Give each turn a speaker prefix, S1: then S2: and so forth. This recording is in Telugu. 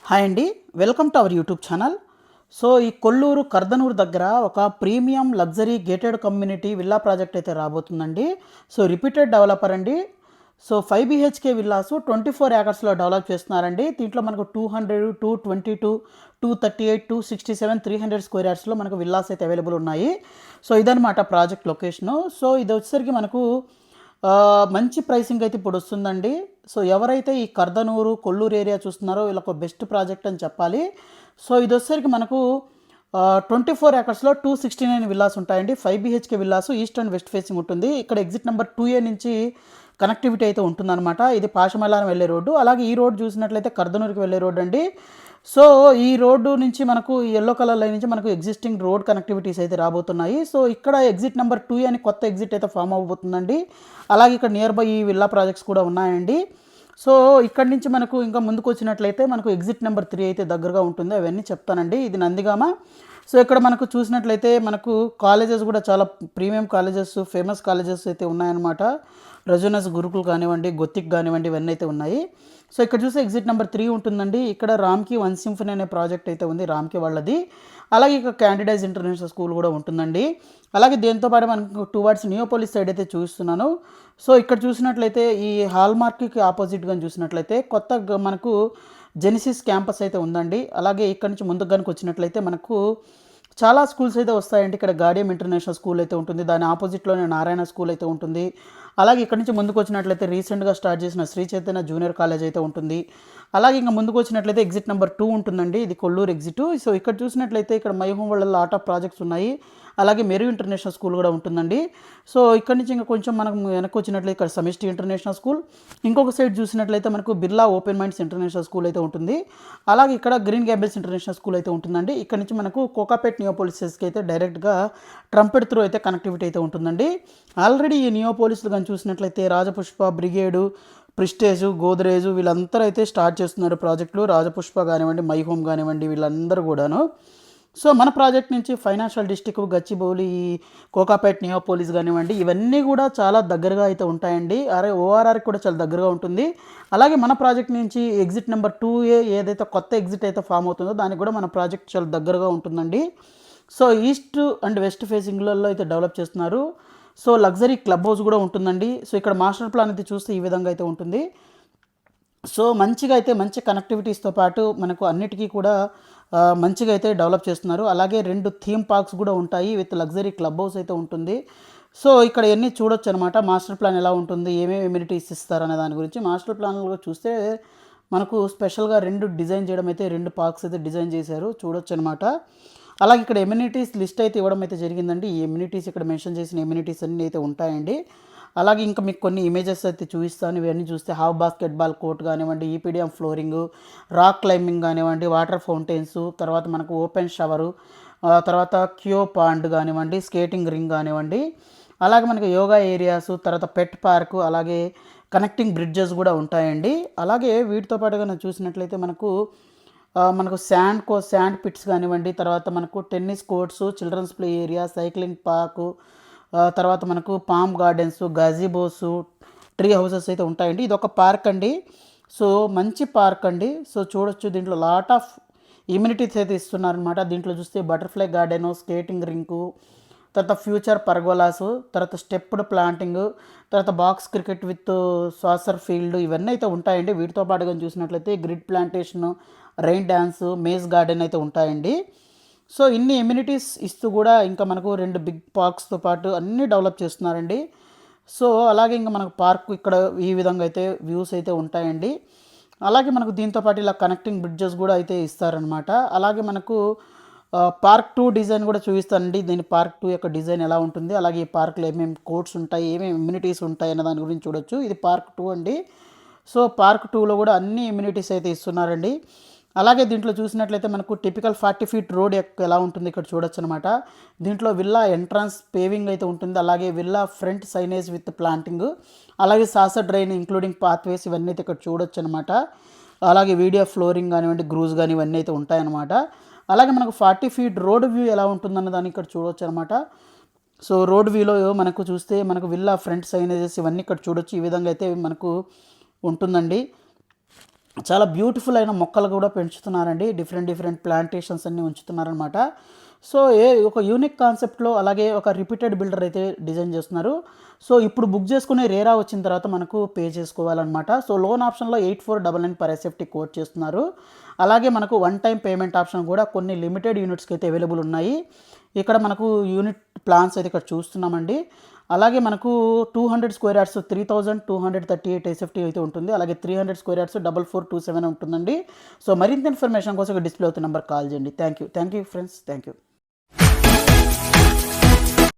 S1: హాయ్ అండి, welcome to our YouTube channel. So ఈ కొల్లూరు కర్దనూరు దగ్గర ఒక premium luxury gated community villa project అయితే రాబోతుందండి. సో రిపీటెడ్ డెవలపర్ అండి. సో 5 BHK విల్లాసు 24 ఏకర్స్లో డెవలప్ చేస్తున్నారండి. దీంట్లో మనకు 200, 222, 238, 267, 300 స్క్వేర్ యార్డ్స్లో మనకు విల్లాస్ అయితే అవైలబుల్ ఉన్నాయి. సో ఇదనమాట ప్రాజెక్ట్ లొకేషను. సో ఇది వచ్చేసరికి మనకు మంచి ప్రైసింగ్ అయితే ఇప్పుడు వస్తుందండి. సో ఎవరైతే ఈ కర్దనూరు కొల్లూరు ఏరియా చూస్తున్నారో వీళ్ళకి బెస్ట్ ప్రాజెక్ట్ అని చెప్పాలి. సో ఇది వచ్చేసరికి మనకు 24 ఏకర్స్లో 269 విల్లాస్ ఉంటాయండి. 5 BHK villas east and west facing ఉంటుంది. ఇక్కడ ఎగ్జిట్ నెంబర్ 2A నుంచి కనెక్టివిటీ అయితే ఉంటుందన్నమాట. ఇది పాషమల్లారం వెళ్ళే రోడ్డు. అలాగే ఈ రోడ్డు చూసినట్లయితే కర్దనూరుకి వెళ్ళే రోడ్డు అండి. సో ఈ రోడ్డు నుంచి మనకు ఎల్లో కలర్ లైన్ నుంచి మనకు ఎగ్జిస్టింగ్ రోడ్ కనెక్టివిటీస్ అయితే రాబోతున్నాయి. సో ఇక్కడ ఎగ్జిట్ నెంబర్ 2 అని కొత్త ఎగ్జిట్ అయితే ఫామ్ అవబోతుందండి. అలాగే ఇక్కడ నియర్ బై ఈ విల్లా ప్రాజెక్ట్స్ కూడా ఉన్నాయండి. సో ఇక్కడి నుంచి మనకు ఇంకా ముందుకు వచ్చినట్లయితే మనకు ఎగ్జిట్ నెంబర్ 3 అయితే దగ్గరగా ఉంటుంది. అవన్నీ చెప్తానండి. ఇది నందిగామ. సో ఇక్కడ మనకు చూసినట్లయితే మనకు కాలేజెస్ కూడా చాలా ప్రీమియం కాలేజెస్, ఫేమస్ కాలేజెస్ అయితే ఉన్నాయన్నమాట. రజోనస్ గురుకుల్ కానివ్వండి, గొత్తిక్ కానివ్వండి, ఇవన్నీ అయితే ఉన్నాయి. సో ఇక్కడ చూస్తే ఎగ్జిట్ నెంబర్ 3 ఉంటుందండి. ఇక్కడ రామ్కి వన్ సింఫనీ అనే ప్రాజెక్ట్ అయితే ఉంది, రామ్కి వాళ్ళది. అలాగే ఇక్కడ క్యాండిడైజ్ ఇంటర్నేషనల్ స్కూల్ కూడా ఉంటుందండి. అలాగే దీంతో పాటు మనకు టువర్డ్స్ నియోపోలిస్ సైడ్ అయితే చూస్తున్నాను. సో ఇక్కడ చూసినట్లయితే ఈ హాల్మార్క్కి ఆపోజిట్గా చూసినట్లయితే కొత్త మనకు జెనిసిస్ క్యాంపస్ అయితే ఉందండి. అలాగే ఇక్కడ నుంచి ముందుకు కనుక వచ్చినట్లయితే మనకు చాలా స్కూల్స్ అయితే వస్తాయండి. ఇక్కడ గాడియం ఇంటర్నేషనల్ స్కూల్ అయితే ఉంటుంది, దాని ఆపోజిట్లోనే నారాయణ స్కూల్ అయితే ఉంటుంది. అలాగే ఇక్కడ నుంచి ముందుకు వచ్చినట్లయితే రీసెంట్గా స్టార్ట్ చేసిన శ్రీ చైతన్య జూనియర్ కాలేజ్ అయితే ఉంటుంది. అలాగే ఇంకా ముందుకు వచ్చినట్లయితే ఎగ్జిట్ నెంబర్ 2 ఉంటుందండి. ఇది కొల్లూరు ఎగ్జిట్. సో ఇక్కడ చూసినట్లయితే ఇక్కడ మై హోమ్ వాళ్ళ లాట్ ఆఫ్ ప్రాజెక్ట్స్ ఉన్నాయి. అలాగే మెరు ఇంటర్నేషనల్ స్కూల్ కూడా ఉంటుందండి. సో ఇక్కడ నుంచి ఇంకా కొంచెం మనకు వెనక్కి వచ్చినట్లయితే ఇక్కడ సమిష్టి ఇంటర్నేషనల్ స్కూల్, ఇంకొక సైడ్ చూసినట్లయితే మనకు Birla open minds international school అయితే ఉంటుంది. అలాగే ఇక్కడ గ్రీన్ గ్యాబెల్స్ ఇంటర్నేషనల్ స్కూల్ అయితే ఉంటుందండి. ఇక్కడ నుంచి మనకు కోకాపేట్ నియోపోలిసెస్కి అయితే డైరెక్ట్గా ట్రంపెట్ త్రూ అయితే కనెక్టివిటీ అయితే ఉంటుందండి. ఆల్రెడీ ఈ నియోపోలిస్లు కానీ చూసినట్లయితే రాజపుష్ప, బ్రిగేడు, ప్రిస్టేజ్, గోద్రేజ్ వీళ్ళందరూ అయితే స్టార్ట్ చేస్తున్నారు ప్రాజెక్టులు. రాజపుష్ప కానివ్వండి, మై హోమ్ కానివ్వండి, వీళ్ళందరూ కూడాను. సో మన ప్రాజెక్ట్ నుంచి financial district, Gachibowli, Kokapet Neopolis కానివ్వండి, ఇవన్నీ కూడా చాలా దగ్గరగా అయితే ఉంటాయండి. ORRకి కూడా చాలా దగ్గరగా ఉంటుంది. అలాగే మన ప్రాజెక్ట్ నుంచి ఎగ్జిట్ నెంబర్ 2A ఏదైతే కొత్త ఎగ్జిట్ అయితే ఫామ్ అవుతుందో దానికి కూడా మన ప్రాజెక్ట్ చాలా దగ్గరగా ఉంటుందండి. సో ఈస్ట్ అండ్ వెస్ట్ ఫేసింగ్లలో అయితే డెవలప్ చేస్తున్నారు. సో లగ్జరీ క్లబ్ హౌస్ కూడా ఉంటుందండి. సో ఇక్కడ మాస్టర్ ప్లాన్ అయితే చూస్తే ఈ విధంగా అయితే ఉంటుంది. సో మంచిగా అయితే మంచి కనెక్టివిటీస్తో పాటు మనకు అన్నిటికీ కూడా మంచిగా అయితే డెవలప్ చేస్తున్నారు. అలాగే 2 థీమ్ పార్క్స్ కూడా ఉంటాయి విత్ లగ్జరీ క్లబ్ హౌస్ అయితే ఉంటుంది. సో ఇక్కడ ఎన్ని చూడొచ్చు అనమాట. మాస్టర్ ప్లాన్ ఎలా ఉంటుంది, ఏమేమి ఎమ్యూనిటీస్ ఇస్తారనే దాని గురించి మాస్టర్ ప్లాన్లో చూస్తే మనకు స్పెషల్గా 2 డిజైన్ చేయడం అయితే 2 పార్క్స్ అయితే డిజైన్ చేశారు, చూడొచ్చు అనమాట. అలాగే ఇక్కడ ఎమ్యూనిటీస్ లిస్ట్ అయితే ఇవ్వడం అయితే జరిగిందండి. ఈ ఎమ్యూనిటీస్ ఇక్కడ మెన్షన్ చేసిన ఎమ్యూనిటీస్ అన్నీ అయితే ఉంటాయండి. అలాగే ఇంకా మీకు కొన్ని ఇమేజెస్ అయితే చూపిస్తాను. ఇవన్నీ చూస్తే హాఫ్ బాస్కెట్బాల్ కోర్ట్ కానివ్వండి, ఈపీడియం ఫ్లోరింగ్, రాక్ క్లైంబింగ్ కానివ్వండి, వాటర్ ఫౌంటైన్స్, తర్వాత మనకు ఓపెన్ షవరు, తర్వాత క్యో పాండ్ కానివ్వండి, స్కేటింగ్ రింగ్ కానివ్వండి, అలాగే మనకు యోగా ఏరియాస్, తర్వాత పెట్ పార్క్, అలాగే కనెక్టింగ్ బ్రిడ్జెస్ కూడా ఉంటాయండి. అలాగే వీటితో పాటుగా నేను చూసినట్లయితే మనకు శాండ్ పిట్స్ కానివ్వండి, తర్వాత మనకు tennis courts, children's play area, cycling park, తర్వాత మనకు palm gardens, gazebos, tree houses అయితే ఉంటాయండి. ఇది ఒక పార్క్ అండి. సో మంచి పార్క్ అండి. సో చూడొచ్చు, దీంట్లో లాట్ ఆఫ్ ఇమ్యూనిటీస్ అయితే ఇస్తున్నారనమాట. దీంట్లో చూస్తే బటర్ఫ్లై గార్డెను, స్కేటింగ్ రింకు, తర్వాత ఫ్యూచర్ పర్గోలాసు, తర్వాత స్టెప్డ్ ప్లాంటింగ్, తర్వాత box cricket with saucer field, ఇవన్నీ అయితే ఉంటాయండి. వీటితో పాటుగా చూసినట్లయితే grid plantation, rain dance, maze garden అయితే ఉంటాయండి. సో ఇన్ని ఎమ్యూనిటీస్ ఇస్తూ కూడా ఇంకా మనకు 2 బిగ్ పార్క్స్తో పాటు అన్నీ డెవలప్ చేస్తున్నారండి. సో అలాగే ఇంకా మనకు పార్క్ ఇక్కడ ఈ విధంగా అయితే వ్యూస్ అయితే ఉంటాయండి. అలాగే మనకు దీంతో పాటు ఇలా కనెక్టింగ్ బ్రిడ్జెస్ కూడా అయితే ఇస్తారనమాట. అలాగే మనకు పార్క్ 2 డిజైన్ కూడా చూపిస్తానండి. దీని పార్క్ 2 యొక్క డిజైన్ ఎలా ఉంటుంది, అలాగే ఈ పార్క్లో ఏమేమి కోర్ట్స్ ఉంటాయి, ఏమేమి ఇమ్యూనిటీస్ ఉంటాయి అనే దాని గురించి చూడొచ్చు. ఇది పార్క్ 2 అండి. సో పార్క్ 2లో కూడా అన్ని ఇమ్యూనిటీస్ అయితే ఇస్తున్నారండి. అలాగే దీంట్లో చూసినట్లయితే మనకు టిపికల్ 40 ఫీట్ రోడ్ ఎలా ఉంటుంది ఇక్కడ చూడొచ్చు అనమాట. దీంట్లో విల్లా ఎంట్రన్స్ పేవింగ్ అయితే ఉంటుంది. అలాగే villa front signage with planting, అలాగే సాసర్ డ్రైన్ ఇంక్లూడింగ్ పాత్వేస్, ఇవన్నీ అయితే ఇక్కడ చూడొచ్చు అనమాట. అలాగే వీడియో ఫ్లోరింగ్ కానివ్వండి, గ్రూజ్ కానీ ఇవన్నీ అయితే ఉంటాయన్నమాట. అలాగే మనకు 40 ఫీట్ రోడ్ వ్యూ ఎలా ఉంటుందన్న దాన్ని ఇక్కడ చూడొచ్చు అనమాట. సో రోడ్ వ్యూలో మనకు చూస్తే మనకు విల్లా ఫ్రంట్ సైనేజెస్ ఇవన్నీ ఇక్కడ చూడొచ్చు. ఈ విధంగా అయితే మనకు ఉంటుందండి. చాలా బ్యూటిఫుల్ అయిన మొక్కలు కూడా పెంచుతున్నారండి. డిఫరెంట్ డిఫరెంట్ ప్లాంటేషన్స్ అన్నీ ఉంచుతున్నారనమాట. సో ఒక యూనిక్ కాన్సెప్ట్‌లో అలాగే ఒక రిపీటెడ్ బిల్డర్ అయితే డిజైన్ చేస్తున్నారు. సో ఇప్పుడు బుక్ చేసుకునే రేరా వచ్చిన తర్వాత మనకు పే చేసుకోవాలనమాట. సో లోన్ ఆప్షన్‌లో 8499 పర్ ఎస్ఎఫ్టీ కోట్ చేస్తున్నారు. అలాగే మనకు వన్ టైమ్ పేమెంట్ ఆప్షన్ కూడా కొన్ని లిమిటెడ్ యూనిట్స్‌కి అయితే అవైలబుల్ ఉన్నాయి. ఇక్కడ మనకు యూనిట్ ప్లాన్స్ అయితే ఇక్కడ చూస్తున్నామండి. అలాగే మనకు 200 స్క్వేర్ యార్డ్స్ 3238 ఎస్ఎఫ్టీ అయితే ఉంటుంది. అలాగే 300 స్క్వేర్ యార్డ్స్ 4427 ఉంటుందండి. సో మరింత ఇన్ఫర్మేషన్ కోసం డిస్ప్లే అవుతున్న నెంబర్ కాల్ చేయండి. Thank you friends. Thank you.